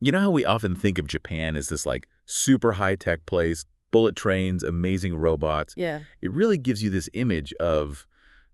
You know how we often think of Japan as this like super high-tech place, bullet trains, amazing robots? Yeah, It really gives you this image of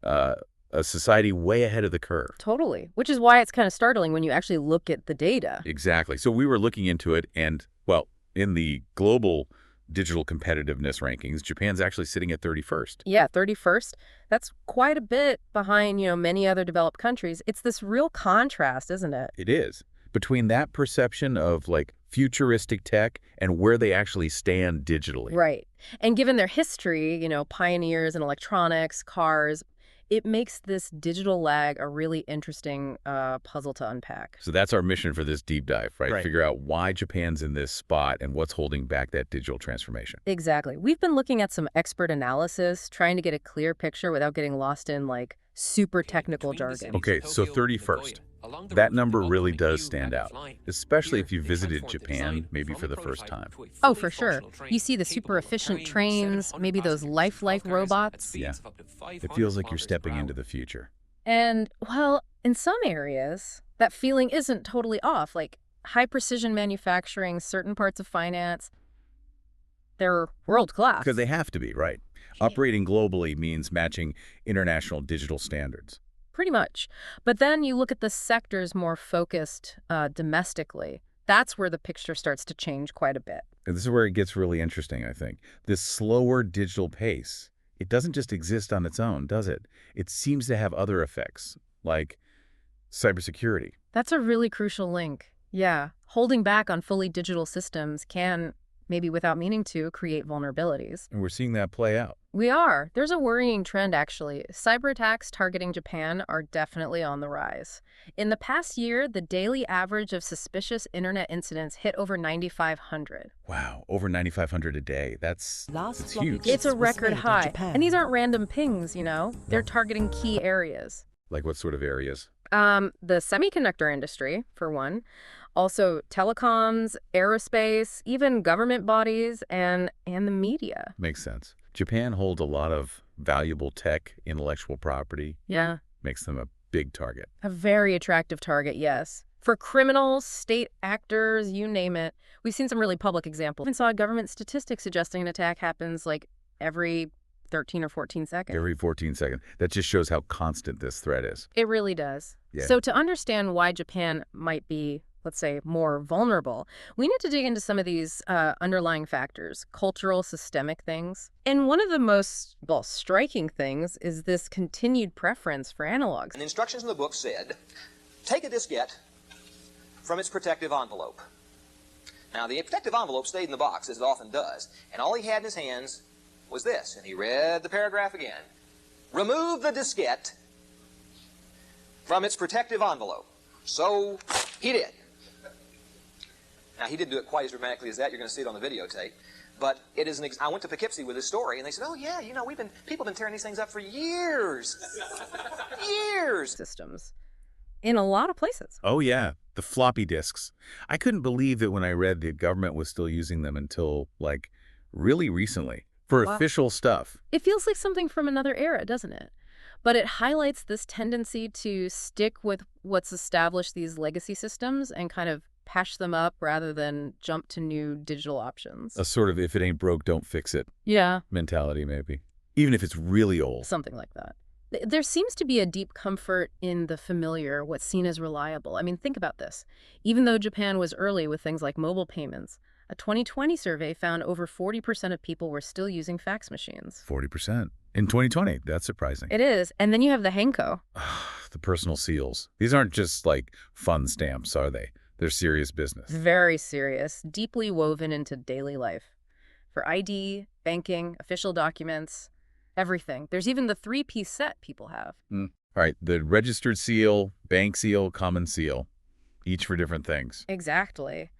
uh, a society way ahead of the curve. totally. Which is why it's kind of startling when you actually look at the data. Exactly. So we were looking into it, and, well, in the global digital competitiveness rankings, Japan's actually sitting at 31st. Yeah, 31st. That's quite a bit behind, many other developed countries. It's this real contrast, isn't it? It is. Between that perception of, like, futuristic tech and where they actually stand digitally. Right. And given their history, pioneers in electronics, cars, it makes this digital lag a really interesting puzzle to unpack. So that's our mission for this deep dive, right? Right. Figure out why Japan's in this spot and what's holding back that digital transformation. Exactly. We've been looking at some expert analysis, trying to get a clear picture without getting lost in like super technical jargon. Okay, so 31st. That number really does stand out, especially if you visited Japan maybe for the first time. Oh, for sure. You see the super efficient trains, maybe those lifelike robots. Yeah. It feels like you're stepping into the future. And, well, in some areas, that feeling isn't totally off. Like high precision manufacturing, certain parts of finance, they're world class. Because they have to be, right? Operating globally means matching international digital standards. Pretty much. But then you look at the sectors more focused domestically. That's where the picture starts to change quite a bit. And this is where it gets really interesting, I think. This slower digital pace, it doesn't just exist on its own, does it? It seems to have other effects, like cybersecurity. That's a really crucial link. Yeah. Holding back on fully digital systems can, maybe without meaning to, create vulnerabilities. And we're seeing that play out. We are. There's a worrying trend, actually. Cyberattacks targeting Japan are definitely on the rise. In the past year, the daily average of suspicious internet incidents hit over 9,500. Wow, over 9,500 a day. That's huge. It's a record high. And these aren't random pings, They're targeting key areas. Like what sort of areas? The semiconductor industry, for one. Also telecoms, aerospace, even government bodies, and the media. Makes sense. Japan holds a lot of valuable tech, intellectual property. Yeah. Makes them a big target. A very attractive target, yes. For criminals, state actors, you name it. We've seen some really public examples. We even saw government statistics suggesting an attack happens like every 13 or 14 seconds. Every 14 seconds. That just shows how constant this threat is. It really does. Yeah. So to understand why Japan might be, let's say, more vulnerable, we need to dig into some of these underlying factors, cultural, systemic things. And one of the most, striking things is this continued preference for analogs. And the instructions in the book said, take a diskette from its protective envelope. Now, the protective envelope stayed in the box, as it often does, and all he had in his hands was this, and he read the paragraph again. Remove the diskette from its protective envelope. So he did. Now, he didn't do it quite as dramatically as that. You're going to see it on the videotape. But it is I went to Poughkeepsie with this story, and they said, oh, yeah, people have been tearing these things up for years. Years. Systems in a lot of places. Oh, yeah. The floppy disks. I couldn't believe it when I read the government was still using them until, like, really recently for Wow. official stuff. It feels like something from another era, doesn't it? But it highlights this tendency to stick with what's established these legacy systems and kind of patch them up rather than jump to new digital options. A sort of if it ain't broke, don't fix it Yeah, mentality, maybe. Even if it's really old. something like that. There seems to be a deep comfort in the familiar, what's seen as reliable. I mean, think about this. Even though Japan was early with things like mobile payments, a 2020 survey found over 40% of people were still using fax machines. 40%. In 2020, that's surprising. It is. And then you have the Henko. The personal seals. These aren't just like fun stamps, are they? They're serious business. Very serious, deeply woven into daily life. For ID, banking, official documents, everything. There's even the 3-piece set people have. All right, the registered seal, bank seal, common seal, each for different things. Exactly.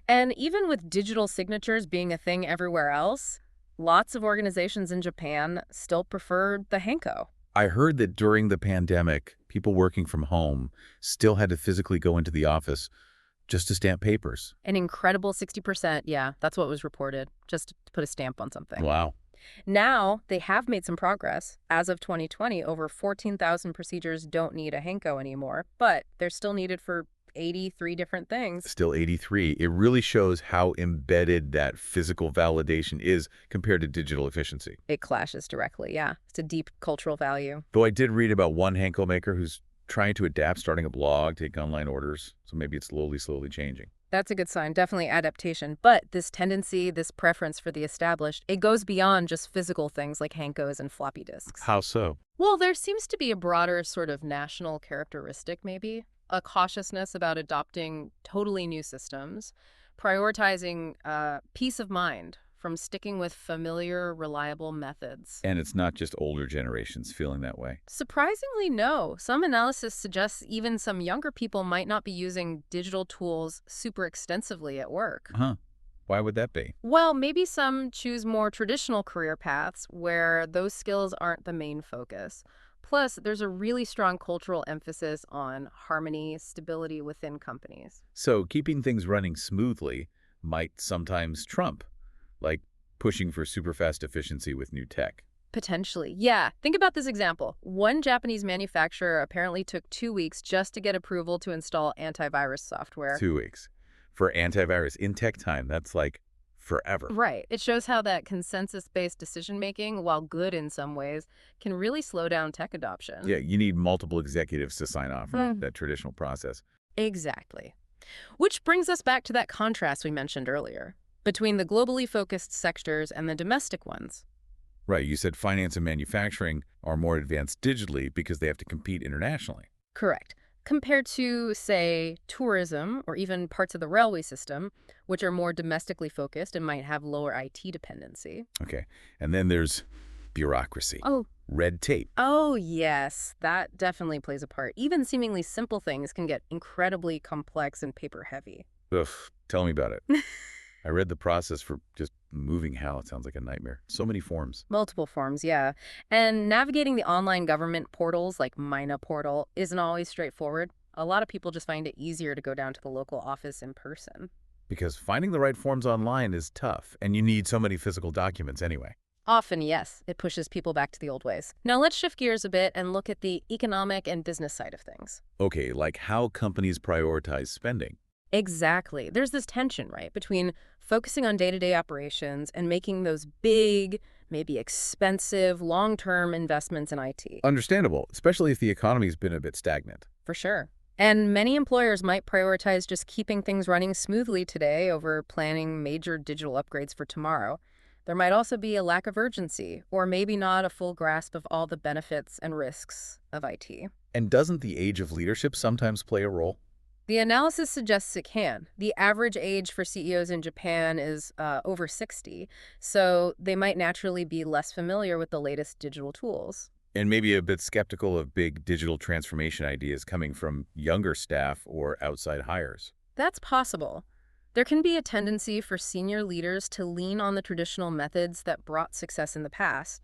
And even with digital signatures being a thing everywhere else, lots of organizations in Japan still prefer the Henko. I heard that during the pandemic, people working from home still had to physically go into the office just to stamp papers. An incredible 60%, yeah, that's what was reported, just to put a stamp on something. Wow. Now, they have made some progress. As of 2020, over 14,000 procedures don't need a Henko anymore, but they're still needed for 83 different things. Still 83. It really shows how embedded that physical validation is compared to digital efficiency. It clashes directly, yeah. It's a deep cultural value. Though I did read about one Henkel maker who's trying to adapt, starting a blog, take online orders. So maybe it's slowly changing. That's a good sign, definitely adaptation. But this tendency, this preference for the established, it goes beyond just physical things like Hankos and floppy disks. How so? Well, there seems to be a broader sort of national characteristic, maybe. A cautiousness about adopting totally new systems, prioritizing peace of mind from sticking with familiar, reliable methods. And it's not just older generations feeling that way. Surprisingly, no. Some analysis suggests even some younger people might not be using digital tools super extensively at work. Huh. Why would that be? Well, maybe some choose more traditional career paths where those skills aren't the main focus. Plus, there's a really strong cultural emphasis on harmony, stability within companies. So keeping things running smoothly might sometimes trump, like pushing for super fast efficiency with new tech. Potentially. Yeah. Think about this example. One Japanese manufacturer apparently took 2 weeks just to get approval to install antivirus software. 2 weeks. For antivirus in tech time, that's like forever. Right. It shows how that consensus-based decision-making, while good in some ways, can really slow down tech adoption. Yeah, you need multiple executives to sign off on Mm. that traditional process. Exactly. Which brings us back to that contrast we mentioned earlier between the globally focused sectors and the domestic ones. Right, you said finance and manufacturing are more advanced digitally because they have to compete internationally. Correct. Compared to, say, tourism or even parts of the railway system, which are more domestically focused and might have lower IT dependency. Okay, and then there's bureaucracy, Oh, red tape. yes, that definitely plays a part. Even seemingly simple things can get incredibly complex and paper-heavy. Ugh, tell me about it. I read the process for just moving how. It sounds like a nightmare. So many forms. Multiple forms, yeah. And navigating the online government portals like Mina Portal isn't always straightforward. A lot of people just find it easier to go down to the local office in person. Because finding the right forms online is tough, and you need so many physical documents anyway. Often, yes, it pushes people back to the old ways. Now let's shift gears a bit and look at the economic and business side of things. Okay, like how companies prioritize spending. Exactly. There's this tension, right, between focusing on day-to-day operations and making those big, maybe expensive, long-term investments in IT. Understandable, especially if the economy's been a bit stagnant. For sure. And many employers might prioritize just keeping things running smoothly today over planning major digital upgrades for tomorrow. There might also be a lack of urgency, or maybe not a full grasp of all the benefits and risks of IT. And doesn't the age of leadership sometimes play a role? The analysis suggests it can. The average age for CEOs in Japan is over 60, so they might naturally be less familiar with the latest digital tools. And maybe a bit skeptical of big digital transformation ideas coming from younger staff or outside hires. That's possible. There can be a tendency for senior leaders to lean on the traditional methods that brought success in the past,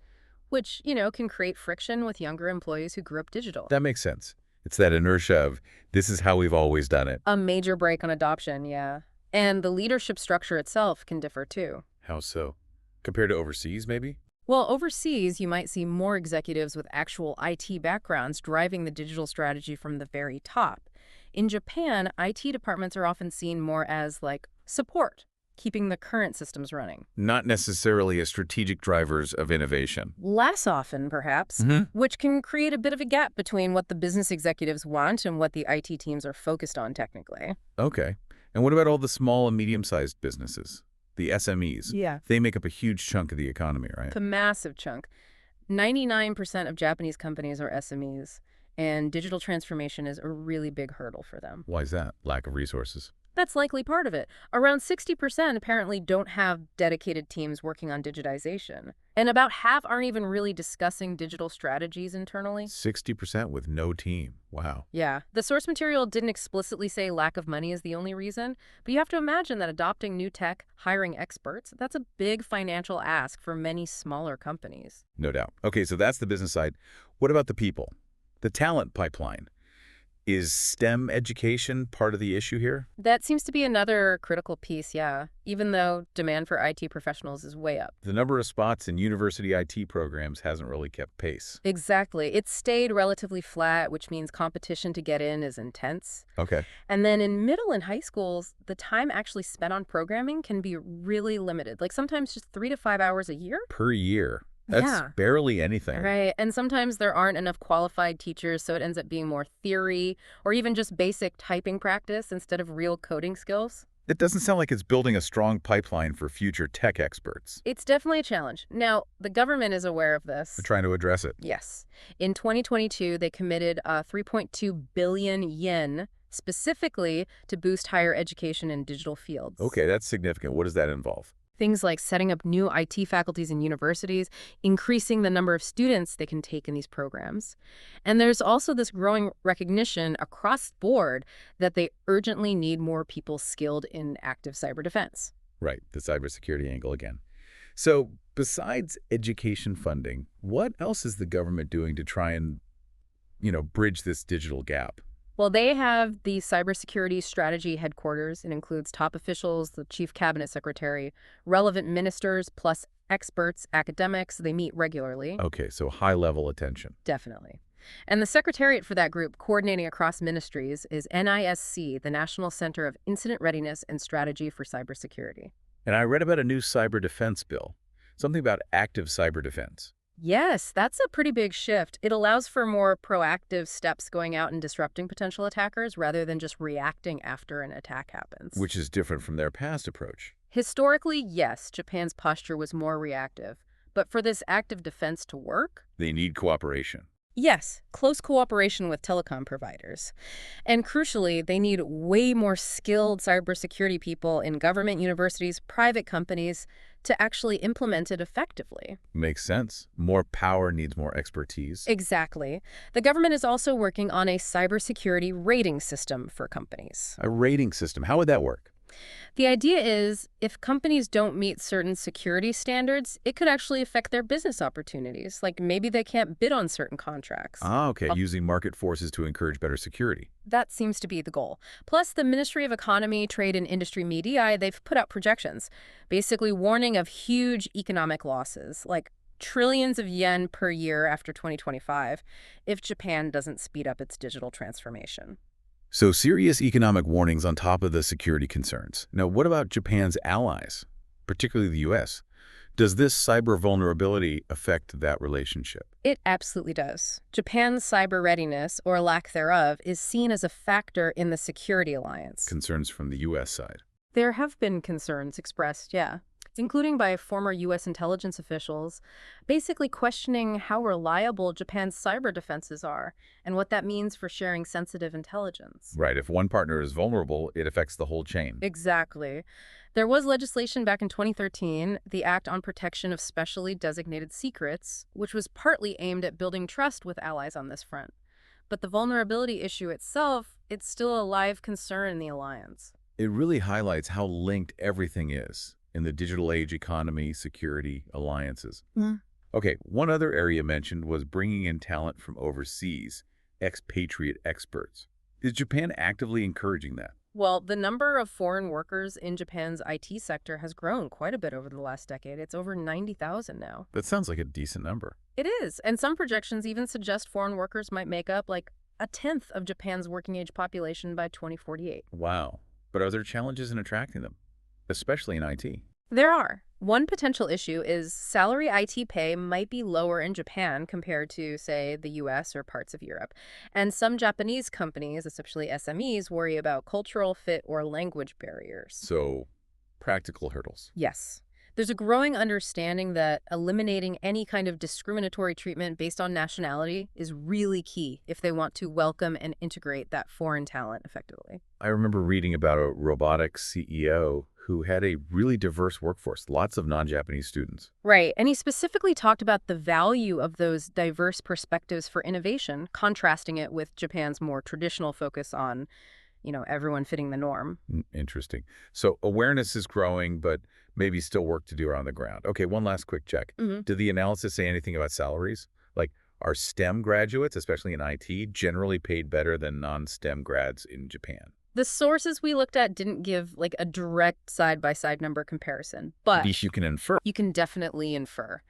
which, can create friction with younger employees who grew up digital. That makes sense. It's that inertia of, this is how we've always done it. A major break on adoption, yeah. And the leadership structure itself can differ too. How so? Compared to overseas, maybe? Well, overseas, you might see more executives with actual IT backgrounds driving the digital strategy from the very top. In Japan, IT departments are often seen more as, like, support, keeping the current systems running. Not necessarily as strategic drivers of innovation. Less often, perhaps, which can create a bit of a gap between what the business executives want and what the IT teams are focused on technically. Okay. And what about all the small and medium-sized businesses? The SMEs. Yeah. They make up a huge chunk of the economy, right? A massive chunk. 99% of Japanese companies are SMEs, and digital transformation is a really big hurdle for them. Why is that? Lack of resources. That's likely part of it. Around 60% apparently don't have dedicated teams working on digitization. And about half aren't even really discussing digital strategies internally. 60% with no team. Wow. Yeah. The source material didn't explicitly say lack of money is the only reason, but you have to imagine that adopting new tech, hiring experts, that's a big financial ask for many smaller companies. No doubt. Okay, so that's the business side. What about the people? The talent pipeline. Is STEM education part of the issue here? That seems to be another critical piece, yeah, even though demand for IT professionals is way up. The number of spots in university IT programs hasn't really kept pace. Exactly. It's stayed relatively flat, which means competition to get in is intense. Okay. And then in middle and high schools, the time actually spent on programming can be really limited, like sometimes just 3 to 5 hours a year. Per year. That's Yeah. barely anything. Right. And sometimes there aren't enough qualified teachers, so it ends up being more theory or even just basic typing practice instead of real coding skills. It doesn't sound like it's building a strong pipeline for future tech experts. It's definitely a challenge. Now, the government is aware of They're this. trying to address it. Yes. In 2022, they committed 3.2 billion yen specifically to boost higher education in digital fields. Okay, that's significant. What does that involve? Things like setting up new IT faculties in universities, increasing the number of students they can take in these programs. And there's also this growing recognition across the board that they urgently need more people skilled in active cyber defense. Right, the cybersecurity angle again. So, besides education funding, what else is the government doing to try and, bridge this digital gap? Well, they have the cybersecurity strategy headquarters. It includes top officials, the chief cabinet secretary, relevant ministers, plus experts, academics. They meet regularly. Okay, so high-level attention. Definitely. And the secretariat for that group, coordinating across ministries, is NISC, the National Center of Incident Readiness and Strategy for Cybersecurity. And I read about a new cyber defense bill, something about active cyber defense, Yes, that's a pretty big shift. It allows for more proactive steps going out and disrupting potential attackers rather than just reacting after an attack happens. which is different from their past approach. Historically, yes, Japan's posture was more reactive. But for this active defense to work, They need cooperation. yes, close cooperation with telecom providers. And crucially, they need way more skilled cybersecurity people in government, universities, private companies to actually implement it effectively. Makes sense. More power needs more expertise. Exactly. The government is also working on a cybersecurity rating system for companies. A rating system, how would that work? The idea is if companies don't meet certain security standards, it could actually affect their business opportunities. Like maybe they can't bid on certain contracts. Ah, okay, using market forces to encourage better security. That seems to be the goal. Plus, the Ministry of Economy, Trade and Industry Media, they've put out projections, basically warning of huge economic losses, like trillions of yen per year after 2025, if Japan doesn't speed up its digital transformation. So serious economic warnings on top of the security concerns. Now, what about Japan's allies, particularly the U.S.? Does this cyber vulnerability affect that relationship? It absolutely does. Japan's cyber readiness, or lack thereof, is seen as a factor in the security alliance. Concerns from the U.S. side. There have been concerns expressed, yeah, including by former U.S. intelligence officials, basically questioning how reliable Japan's cyber defenses are and what that means for sharing sensitive intelligence. Right, if one partner is vulnerable, it affects the whole chain. Exactly. There was legislation back in 2013, the Act on Protection of Specially Designated Secrets, which was partly aimed at building trust with allies on this front. But the vulnerability issue itself, it's still a live concern in the alliance. It really highlights how linked everything is in the digital age economy, security, alliances. Okay, one other area mentioned was bringing in talent from overseas, expatriate experts. Is Japan actively encouraging that? Well, the number of foreign workers in Japan's IT sector has grown quite a bit over the last decade. It's over 90,000 now. That sounds like a decent number. It is, and some projections even suggest foreign workers might make up like a tenth of Japan's working age population by 2048. Wow. But are there challenges in attracting them, especially in IT? There are. One potential issue is salary IT pay might be lower in Japan compared to, say, the US or parts of Europe. And some Japanese companies, especially SMEs, worry about cultural fit or language barriers. So, practical hurdles. Yes. There's a growing understanding that eliminating any kind of discriminatory treatment based on nationality is really key if they want to welcome and integrate that foreign talent effectively. I remember reading about a robotics CEO who had a really diverse workforce, lots of non-Japanese students. Right, and he specifically talked about the value of those diverse perspectives for innovation, contrasting it with Japan's more traditional focus on, everyone fitting the norm. Interesting. So awareness is growing, but maybe still work to do on the ground. Okay, one last quick check. Mhm. Did the analysis say anything about salaries? Like, Are STEM graduates, especially in IT, generally paid better than non-STEM grads in Japan? The sources we looked at didn't give like a direct side-by-side number comparison, At but least you can infer. you can definitely infer.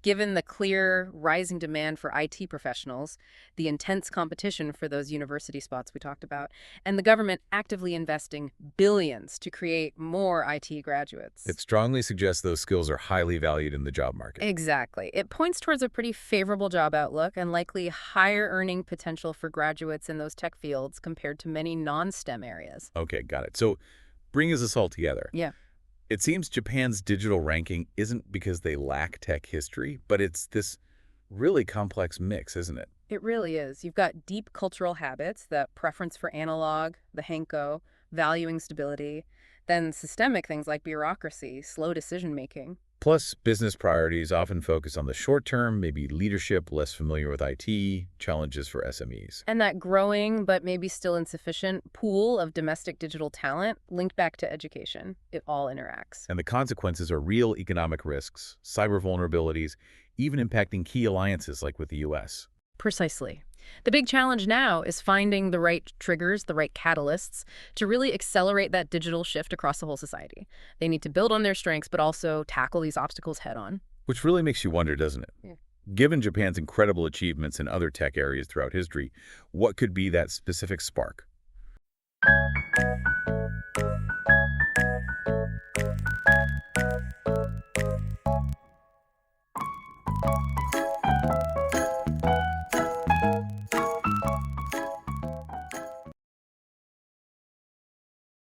Given the clear rising demand for IT professionals, the intense competition for those university spots we talked about, and the government actively investing billions to create more IT graduates. It strongly suggests those skills are highly valued in the job market. Exactly. It points towards a pretty favorable job outlook and likely higher earning potential for graduates in those tech fields compared to many non-STEM areas. Okay, got it. So bringing this all together, Yeah. it seems Japan's digital ranking isn't because they lack tech history, but it's this really complex mix, isn't it? It really is. You've got deep cultural habits, the preference for analog, the Henko, valuing stability, then systemic things like bureaucracy, slow decision making. Plus, business priorities often focus on the short term, maybe leadership less familiar with IT, challenges for SMEs. And that growing, but maybe still insufficient, pool of domestic digital talent linked back to education. It all interacts. And the consequences are real economic risks, cyber vulnerabilities, even impacting key alliances like with the US. Precisely. The big challenge now is finding the right triggers, the right catalysts to really accelerate that digital shift across the whole society. They need to build on their strengths, but also tackle these obstacles head on. Which really makes you wonder, doesn't it? Yeah. Given Japan's incredible achievements in other tech areas throughout history, what could be that specific spark?